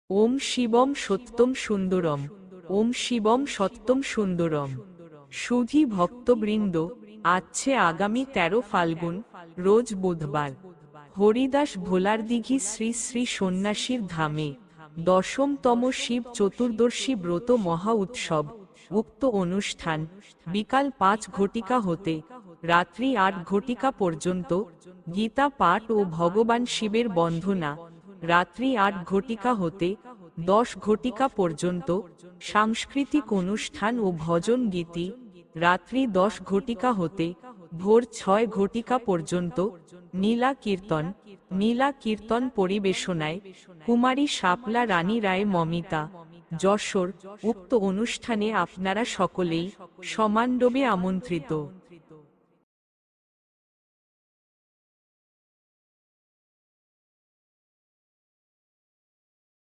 ওম শিবম সত্যম সুন্দরম। ওম শিবম সত্যম সুন্দরম। সুধী ভক্তবৃন্দ, আছে আগামী 13 ফাল্গুন, রোজ বুধবার, হরিদাস ভোলারদিঘি শ্রী শ্রী সন্ন্যাসীর ধামে 10তম শিব চতুর্দশী ব্রত মহা উৎসব। উক্ত অনুষ্ঠান বিকাল 5 ঘটিকা হতে রাত্রি 8 ঘটিকা পর্যন্ত। গীতা পাঠ ও ভগবান শিবের বন্দনা রাত্রি 8 ঘটিকা হতে 10 ঘটিকা পর্যন্ত। সাংস্কৃতিক অনুষ্ঠান ও ভজন গীতি রাত্রি 10 ঘটিকা হতে ভোর 6 ঘটিকা পর্যন্ত। নীলা কীর্তন পরিবেশনায় কুমারী শাপলা রানী রায় মমিতা, যশোর। উক্ত অনুষ্ঠানে আপনারা সকলেই সমানডোবে আমন্ত্রিত।